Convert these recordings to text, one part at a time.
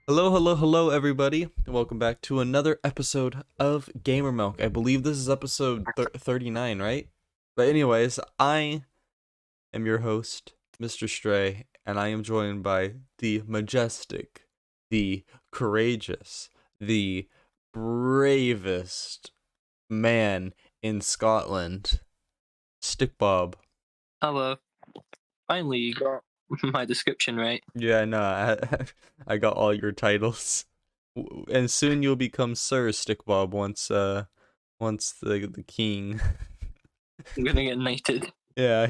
Hello, hello, hello, everybody. Welcome back to another episode of Gamer Milk. I believe this is episode 39, right? But anyways, I am your host, Mr. Stray, and I am joined by the majestic, the courageous, the bravest man in Scotland, Stick Bob. Hello. Finally, you got my description right. Yeah, no, I got all your titles. And soon you'll become Sir Stickbob once the king. I'm gonna get knighted. Yeah.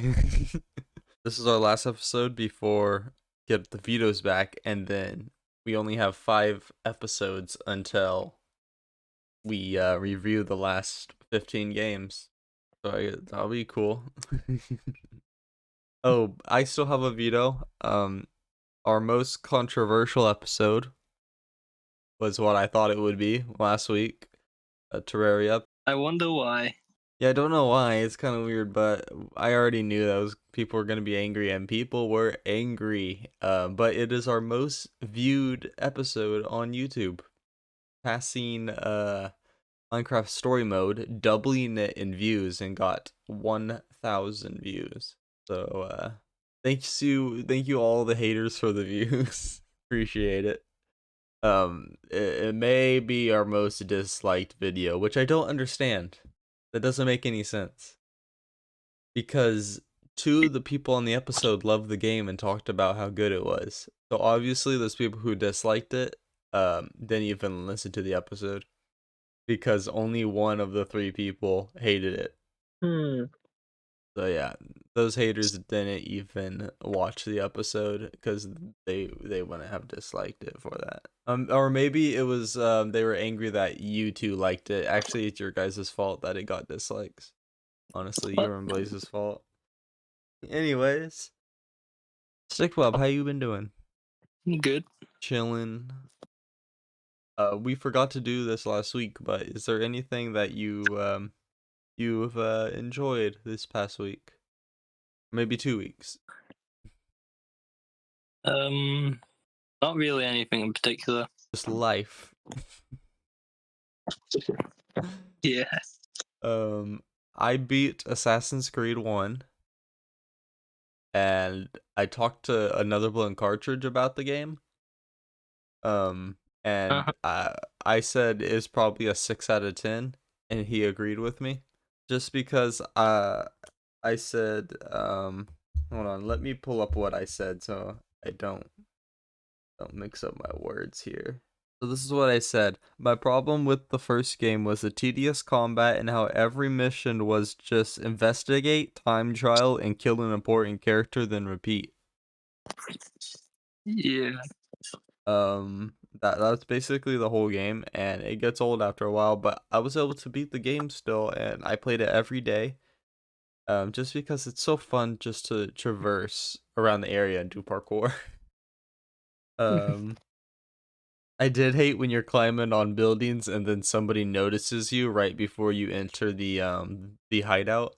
This is our last episode before get the vetoes back, and then we only have 5 episodes until we review the last 15 games. So that'll be cool. Oh, I still have a veto. Our most controversial episode was what I thought it would be last week. Terraria. I wonder why. Yeah, I don't know why. It's kind of weird, but I already knew that people were gonna be angry, and people were angry. But it is our most viewed episode on YouTube, passing Minecraft Story Mode, doubling it in views, and got 1,000 views. So thank you all the haters for the views. Appreciate it. It may be our most disliked video, which I don't understand. That doesn't make any sense. Because two of the people on the episode loved the game and talked about how good it was. So obviously those people who disliked it didn't even listen to the episode. Because only one of the 3 people hated it. So yeah, those haters didn't even watch the episode because they wouldn't have disliked it for that. Or maybe it was they were angry that you two liked it. Actually, it's your guys' fault that it got dislikes. Honestly, What? your and Blaze's fault. Anyways, Stickbob, how you been doing? Good. Chilling. We forgot to do this last week, but is there anything that you've enjoyed this past week? Maybe 2 weeks. Not really anything in particular. Just life. Yeah. I beat Assassin's Creed 1, and I talked to another Blown Cartridge about the game. And I said it's probably a 6 out of 10, and he agreed with me. Just because I said hold on, let me pull up what I said so I don't mix up my words here. So this is what I said. My problem with the first game was the tedious combat and how every mission was just investigate, time trial, and kill an important character, then repeat. Yeah. That's basically the whole game, and it gets old after a while, but I was able to beat the game still, and I played it every day. Just because it's so fun just to traverse around the area and do parkour. I did hate when you're climbing on buildings and then somebody notices you right before you enter the hideout,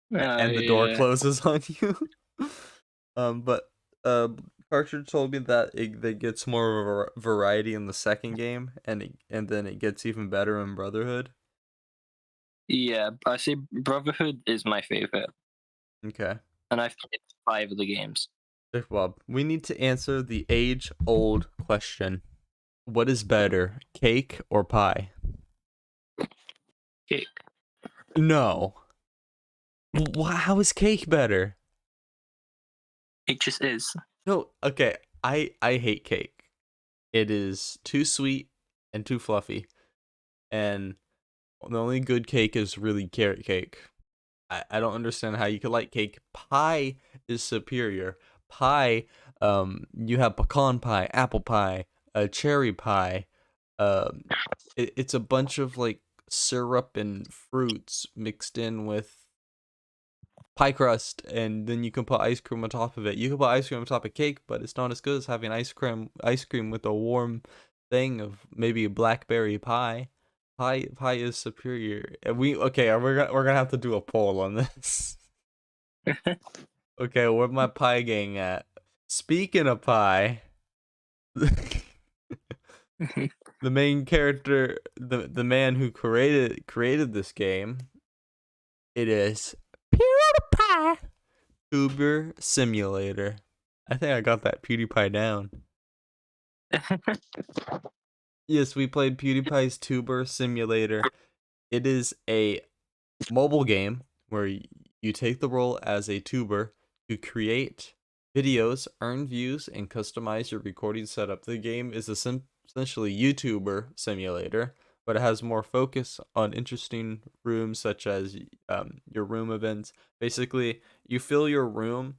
and the door Yeah. closes on you. But Cartridge told me that it gets more of a variety in the second game, and then it gets even better in Brotherhood. Yeah, I say Brotherhood is my favorite, Okay. and I've played 5 of the games. Dick Bob, we need to answer the age-old question. What is better, cake or pie? Cake. No. How is cake better? It just is. No, okay. I hate cake. It is too sweet and too fluffy. And the only good cake is really carrot cake. I don't understand how you could like cake. Pie is superior. Pie, you have pecan pie, apple pie, cherry pie. It's a bunch of like syrup and fruits mixed in with pie crust, and then you can put ice cream on top of it. You can put ice cream on top of cake, but it's not as good as having ice cream with a warm thing of maybe a blackberry pie. Pie is superior. And we're gonna have to do a poll on this. Okay, where my pie gang at? Speaking of pie, The main character, the man who created this game, it is PewDiePie Tuber Simulator. I think I got that PewDiePie down. Yes, we played PewDiePie's Tuber Simulator. It is a mobile game where you take the role as a tuber to create videos, earn views, and customize your recording setup. The game is essentially YouTuber simulator, but it has more focus on interesting rooms such as your room events. Basically, you fill your room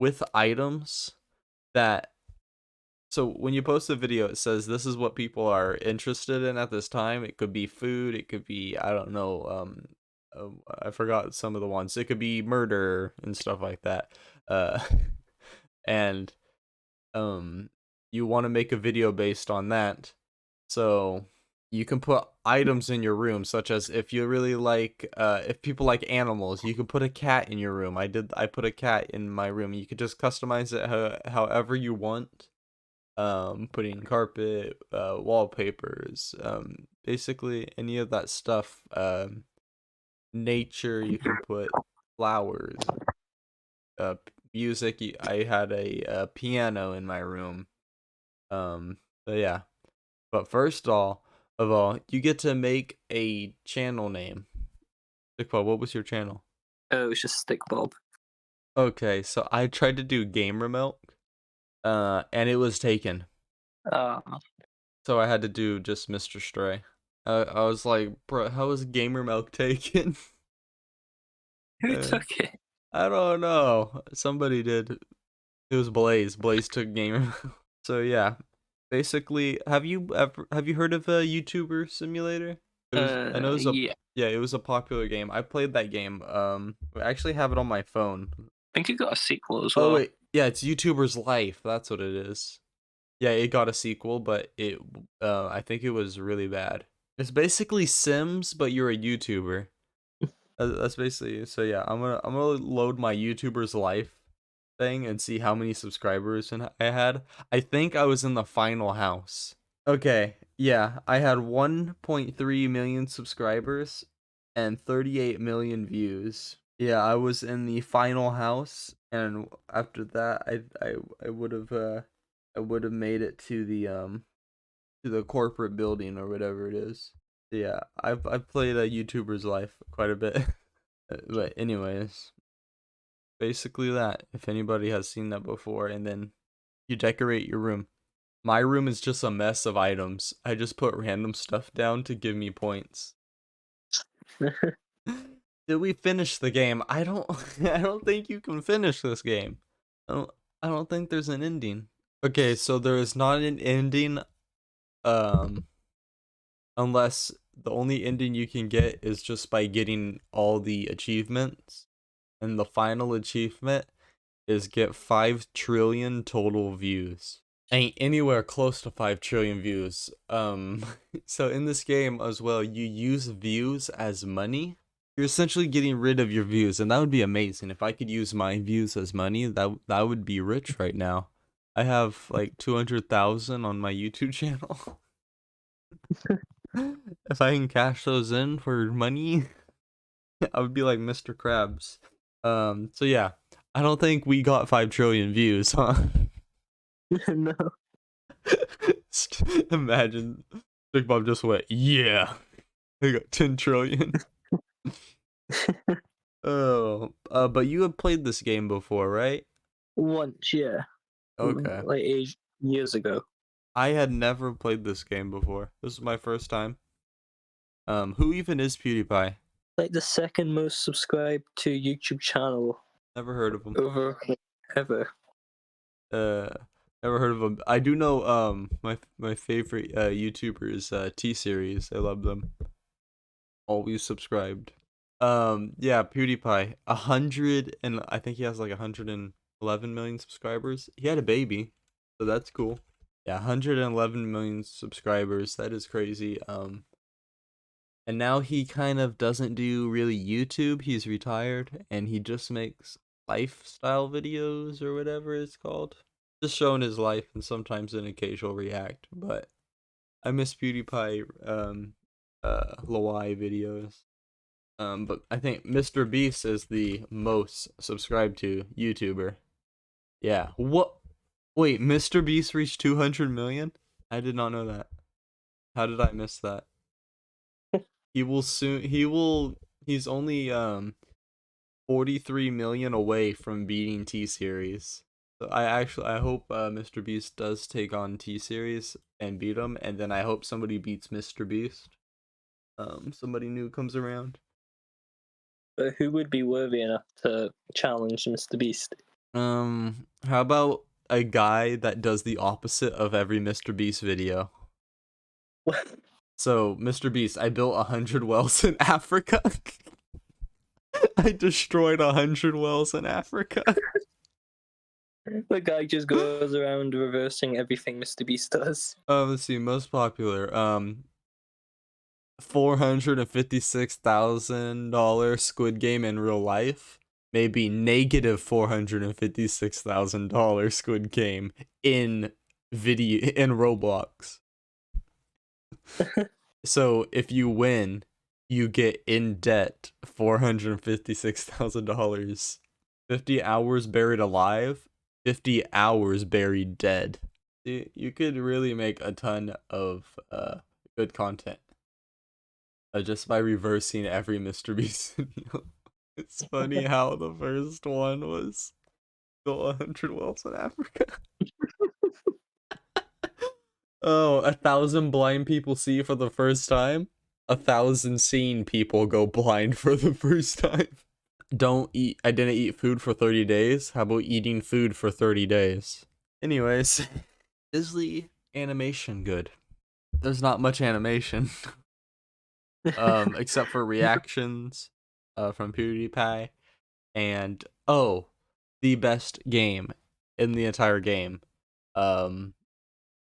with items that so when you post a video, it says this is what people are interested in at this time. It could be food, it could be I don't know, I forgot some of the ones. It could be murder and stuff like that. Uh, and um, you want to make a video based on that. So you can put items in your room, such as if you really like, if people like animals, you can put a cat in your room. I put a cat in my room. You could just customize it however you want, putting carpet, wallpapers, basically any of that stuff. Nature, you can put flowers, music. I had a piano in my room. So yeah. But first of all, you get to make a channel name. Dickball, what was your channel? Oh, it's just Stick Bob. Okay, so I tried to do Gamer Milk, and it was taken. Uh, So I had to do just Mr. Stray. I was like, bro, how is Gamer Milk taken? who uh, took it? I don't know. Somebody did. It was Blaze. Blaze took Gamer Milk. So yeah, basically, have you heard of a YouTuber Simulator? I know it was a Yeah. yeah, it was a popular game. I played that game. I actually have it on my phone. I think it got a sequel as Oh well. wait, yeah, it's YouTuber's Life. That's what it is. Yeah, it got a sequel, but I think it was really bad. It's basically Sims, but you're a YouTuber. That's basically so. Yeah, I'm gonna load my YouTuber's Life thing and see how many subscribers I had. I think I was in the final house. Okay, yeah, I had 1.3 million subscribers and 38 million views. Yeah, I was in the final house, and after that, I I would have made it to the corporate building or whatever it is. Yeah, I've played a YouTuber's Life quite a bit. But anyways, basically that. If anybody has seen that before, and then you decorate your room. My room is just a mess of items. I just put random stuff down to give me points. Did we finish the game? I don't I don't think you can finish this game. I don't think there's an ending. Okay, so there is not an ending um unless the only ending you can get is just by getting all the achievements. And the final achievement is get 5 trillion total views. Ain't anywhere close to 5 trillion views. So in this game as well, you use views as money. You're essentially getting rid of your views, and that would be amazing. If I could use my views as money, that would be rich right now. I have like 200,000 on my YouTube channel. If I can cash those in for money, I would be like Mr. Krabs. So yeah, I don't think we got 5 trillion views, huh? No. Imagine Big Bob just went, yeah, I got 10 trillion. Oh, but you have played this game before, right? Once, yeah. Okay. Like years ago. I had never played this game before. This is my first time. Who even is PewDiePie? Like the second most subscribed to YouTube channel Never heard of him. over ever. Uh, never heard of him. I do know my favorite YouTuber is T-Series. I love them. Always subscribed. Yeah, PewDiePie. 100 and I think he has like 111 million subscribers. He had a baby, so that's cool. Yeah, 111 million subscribers. That is crazy. And now he kind of doesn't do really YouTube. He's retired and he just makes lifestyle videos or whatever it's called. Just showing his life and sometimes an occasional react, but I miss PewDiePie Lawai videos. But I think Mr. Beast is the most subscribed to YouTuber. Yeah. What? Wait, Mr. Beast reached 200 million? I did not know that. How did I miss that? He will soon. He's only 43 million away from beating T Series. So I hope Mr. Beast does take on T Series and beat him, and then I hope somebody beats Mr. Beast. Somebody new comes around. But who would be worthy enough to challenge Mr. Beast? How about a guy that does the opposite of every Mr. Beast video? So, Mr. Beast, I built 100 wells in Africa. I destroyed 100 wells in Africa. The guy just goes around reversing everything Mr. Beast does. Let's see, most popular. $456,000 Squid Game in real life. Maybe negative $456,000 Squid Game in Roblox. So if you win, you get in debt $456,000. 50 hours buried alive, 50 hours buried dead. You could really make a ton of good content just by reversing every Mr. Beast video. It's funny how the first one was built 100 wells in Africa. Oh, 1,000 blind people see for the first time. 1,000 seen people go blind for the first time. Don't eat. I didn't eat food for 30 days. How about eating food for 30 days? Anyways, is the animation good? There's not much animation. Except for reactions from PewDiePie. And the best game in the entire game.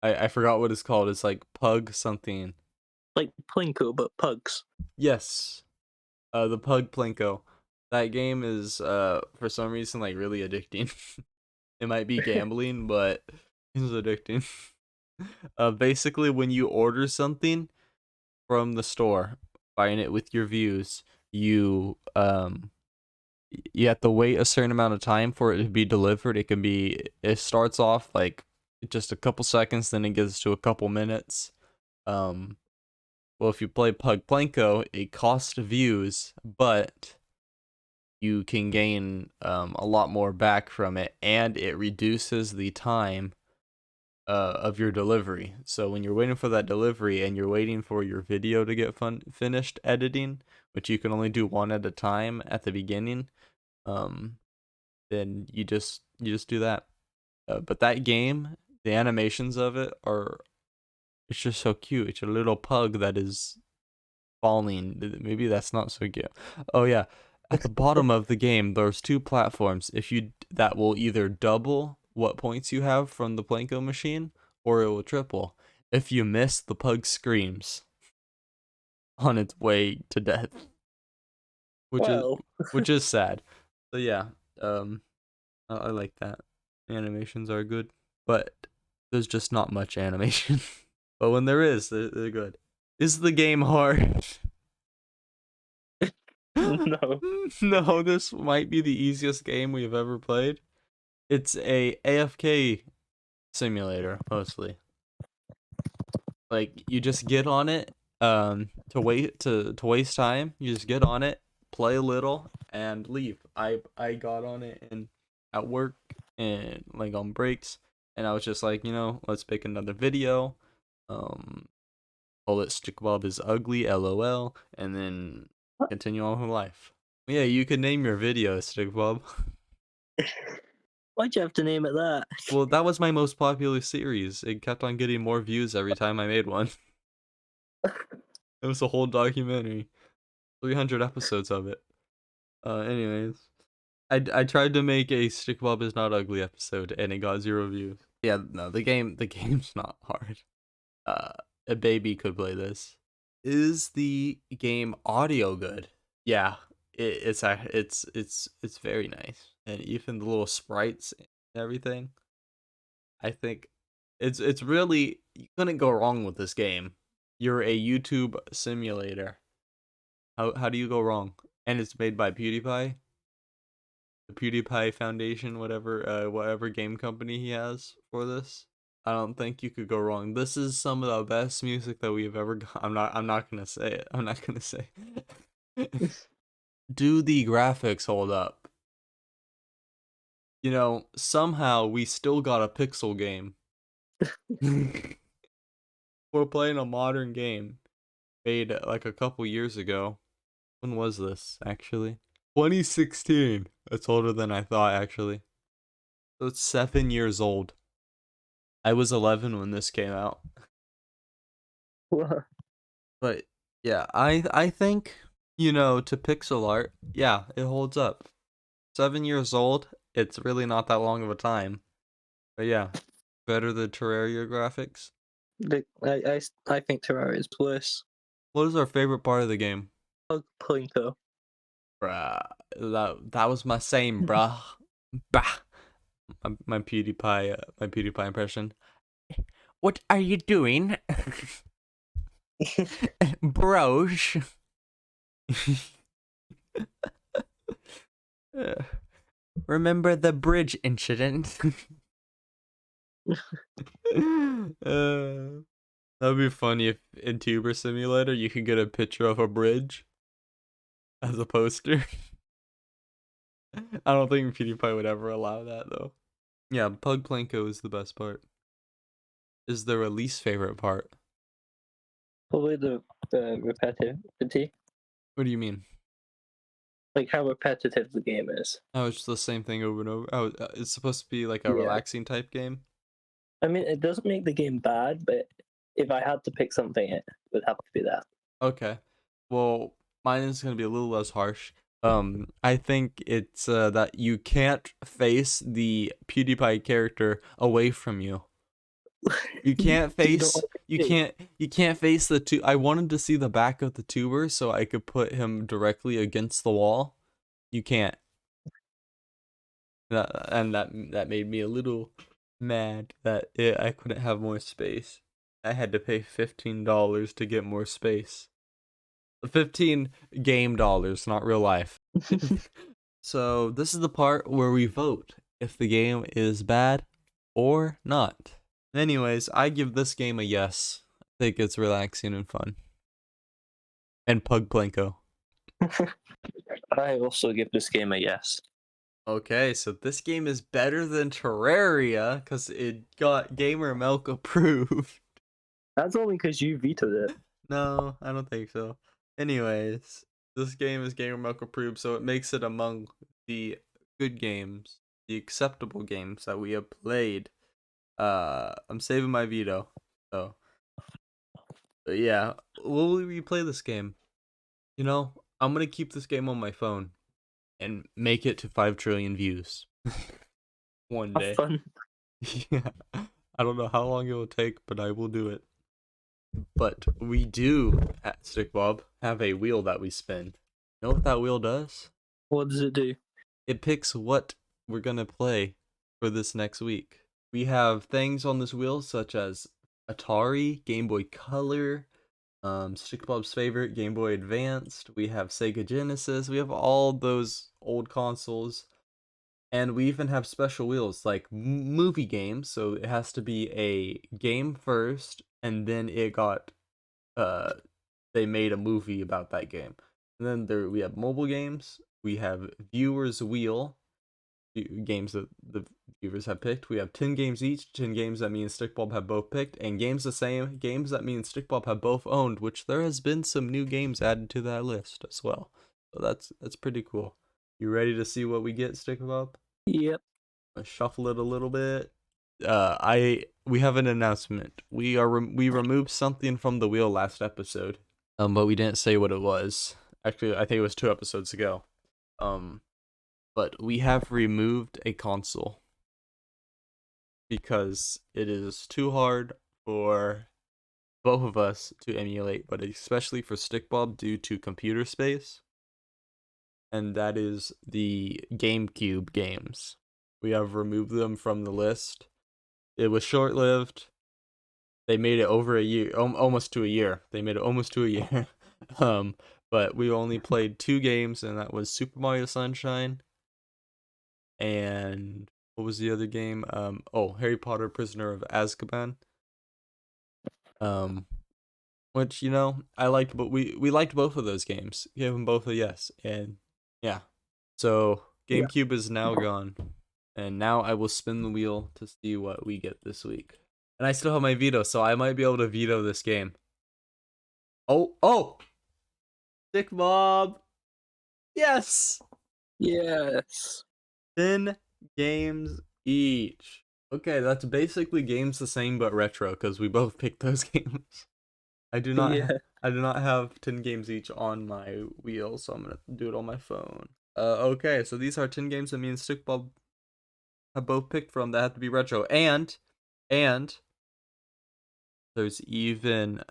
I forgot what it's called. It's like Pug something. Like Plinko, but pugs. Yes. The Pug Plinko. That game is for some reason like really addicting. It might be gambling, but it's addicting. Basically when you order something from the store, buying it with your views, you have to wait a certain amount of time for it to be delivered. It starts off like just a couple seconds, then it gets to a couple minutes. Well, if you play Pug Plinko, it costs views, but you can gain a lot more back from it, and it reduces the time of your delivery. So when you're waiting for that delivery and you're waiting for your video to get finished editing, which you can only do one at a time at the beginning, then you just do that. But that game, the animations of it it's just so cute. It's a little pug that is falling. Maybe that's not so cute. Oh yeah, at the bottom of the game, there's two platforms. That will either double what points you have from the Planko machine, or it will triple. If you miss, the pug screams on its way to death, which is Well, which is sad. So yeah, I like that. Animations are good, but there's just not much animation. But when there is, they're good. Is the game hard? no. No, this might be the easiest game we've ever played. It's a AFK simulator mostly. Like you just get on it to waste time. You just get on it, play a little, and leave. I got on it and at work and like on breaks, and I was just like, let's make another video. Call it Stick Bob is ugly, LOL, and then continue on with life. Yeah, you could name your video Stick Bob. Why'd you have to name it that? Well, that was my most popular series. It kept on getting more views every time I made one. It was a whole documentary. 300 episodes of it. Anyways. I tried to make a Stick Bob is not ugly episode and it got 0 views. Yeah, no, the game's not hard. A baby could play this. Is the game audio good? Yeah, it's very nice. And even the little sprites and everything. I think It's really, you couldn't go wrong with this game. You're a YouTube simulator. How do you go wrong? And it's made by PewDiePie, the PewDiePie Foundation, whatever game company he has for this. I don't think you could go wrong. This is some of the best music that we've ever got. I'm not gonna say it. I'm not gonna say. Do the graphics hold up? You know, somehow we still got a pixel game. We're playing a modern game made like a couple years ago. When was this, actually? 2016. It's older than I thought, actually. So it's 7 years old. I was 11 when this came out. But yeah, I think, to pixel art, yeah, it holds up. 7 years old, it's really not that long of a time. But yeah, better than Terraria graphics. I think Terraria is worse. What is our favorite part of the game? Plinko. Bruh, that was my same, bruh. Bah. My PewDiePie impression. What are you doing, bros? Remember the bridge incident? That'd be funny if in Tuber Simulator you could get a picture of a bridge as a poster. I don't think PewDiePie would ever allow that though. Yeah, Pug Planko is the best part. Is there a least favorite part? Probably the repetitivity, What do you mean? like how repetitive the game is. Oh, it's the same thing over and over. Oh, it's supposed to be like a Yeah. relaxing type game. I mean, it doesn't make the game bad, but if I had to pick something, it would have to be that. Okay. Well, mine is gonna be a little less harsh. I think it's that you can't face the PewDiePie character away from you. You can't You don't face like you the game. can't face the two. I wanted to see the back of the tuber so I could put him directly against the wall. You can't. That made me a little mad that I couldn't have more space. I had to pay $15 to get more space. 15 game dollars, not real life. So this is the part where we vote if the game is bad or not. Anyways, I give this game a yes. I think it's relaxing and fun. And Pug Planko. I also give this game a yes. Okay, so this game is better than Terraria because it got Gamer Milk approved. That's only because you vetoed it. No, I don't think so. Anyways, this game is Gamer Milk approved, so it makes it among the good games, the acceptable games that we have played. I'm saving my veto. So, but yeah, will we replay this game? I'm gonna keep this game on my phone and make it to 5 trillion views one Have day. fun. Yeah, I don't know how long it will take, but I will do it. But we do at StickBob have a wheel that we spin. You know what that wheel does? What does it do? It picks what we're gonna play for this next week. We have things on this wheel such as Atari, Game Boy Color, StickBob's favorite, Game Boy Advanced. We have Sega Genesis. We have all those old consoles. And we even have special wheels like movie games, so it has to be a game first, and then uh they made a movie about that game. And then we have mobile games, we have viewers wheel, games that the viewers have picked. We have 10 games each, 10 games that me and Stickbulb have both picked, and games that me and Stickbulb have both owned, which there has been some new games added to that list as well. So that's pretty cool. You ready to see what we get, Stickbulb? Yep. Shuffle it a little bit. We have an announcement. We removed something from the wheel last episode. But we didn't say what it was. Actually, I think it was 2 episodes ago. But we have removed a console because it is too hard for both of us to emulate, but especially for Stickbob due to computer space. And that is the GameCube games. We have removed them from the list. It was short-lived. They made it over a year, almost to a year. They made it almost to a year. um, but we only played 2 games, and that was Super Mario Sunshine and what was the other game? Harry Potter Prisoner of Azkaban. Um, which I liked, but we liked both of those games. Gave them both a yes, and yeah. So Yeah. GameCube is now gone, and now I will spin the wheel to see what we get this week. And I still have my veto, so I might be able to veto this game. Oh, Stick Bob, yes, Yes. 10 games each. Okay, that's basically games the same but retro because we both picked those games. I do not Yeah. I do not have 10 games each on my wheel, so I'm gonna do it on my phone. Okay, so these are 10 games that me and Stickball have both picked from that have to be retro. And there's even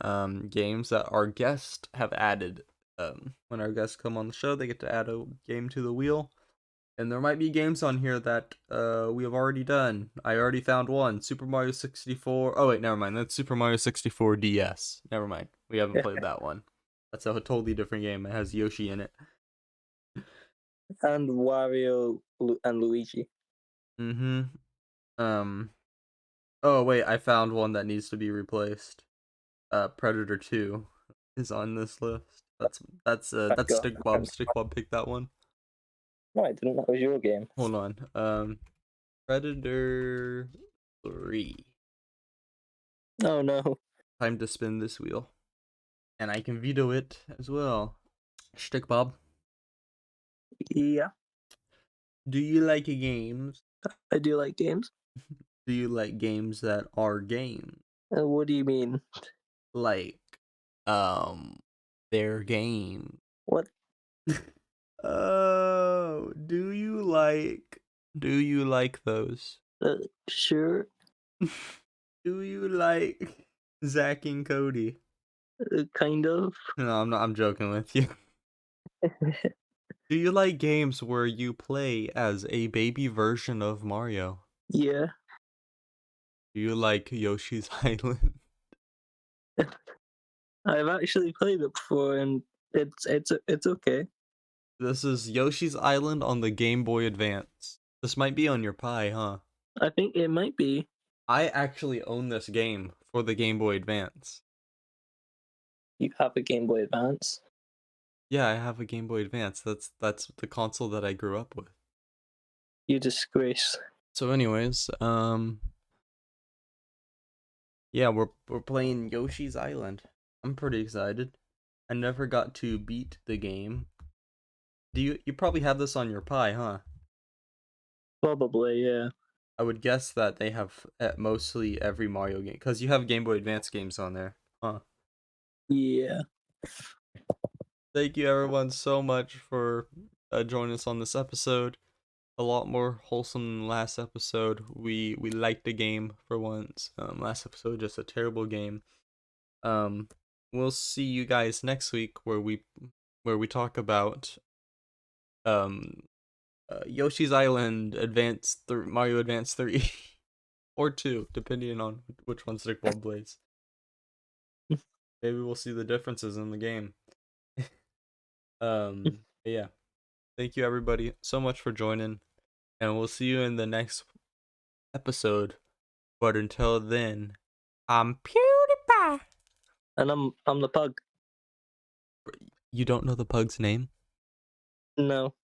games that our guests have added. When our guests come on the show, they get to add a game to the wheel. And there might be games on here that we have already done. I already found one. Super Mario 64. Oh wait, never mind. That's Super Mario 64 DS. Never mind. We haven't played that one. That's a totally different game. It has Yoshi in it. And Wario and Luigi. Mm-hmm. Um Oh wait, I found one that needs to be replaced. Predator 2 is on this list. Thank That's God. Stick Bob. Stick Bob picked that one. No, I didn't. That was your game. Hold on. Predator 3. Oh no. Time to spin this wheel. And I can veto it as well. Stick Bob, Yeah, do you like games? I do like games. Do you like games that are games? What do you mean? Like, um, they're games. What? Oh, do you like those? Sure. Do you like Zach and Cody? Kind of. No, I'm not. I'm joking with you. Do you like games where you play as a baby version of Mario? Yeah. Do you like Yoshi's Island? I've actually played it before, and it's okay. This is Yoshi's Island on the Game Boy Advance. This might be on your Pi, huh? I think it might be. I actually own this game for the Game Boy Advance. You have a Game Boy Advance. Yeah, I have a Game Boy Advance. That's the console that I grew up with. You disgrace. So anyways, yeah, we're playing Yoshi's Island. I'm pretty excited. I never got to beat the game. You probably have this on your Pi, huh? Probably, yeah. I would guess that they have at mostly every Mario game because you have Game Boy Advance games on there, huh? Yeah. Thank you everyone so much for joining us on this episode. A lot more wholesome than last episode. We liked the game for once. Last episode just a terrible game. Um, we'll see you guys next week where we talk about um Yoshi's Island Mario Advance 3 or 2 depending on which one Stickball plays. Maybe we'll see the differences in the game. Yeah. Thank you everybody so much for joining, and we'll see you in the next episode. But until then, I'm PewDiePie. And I'm the pug. You don't know the pug's name? No.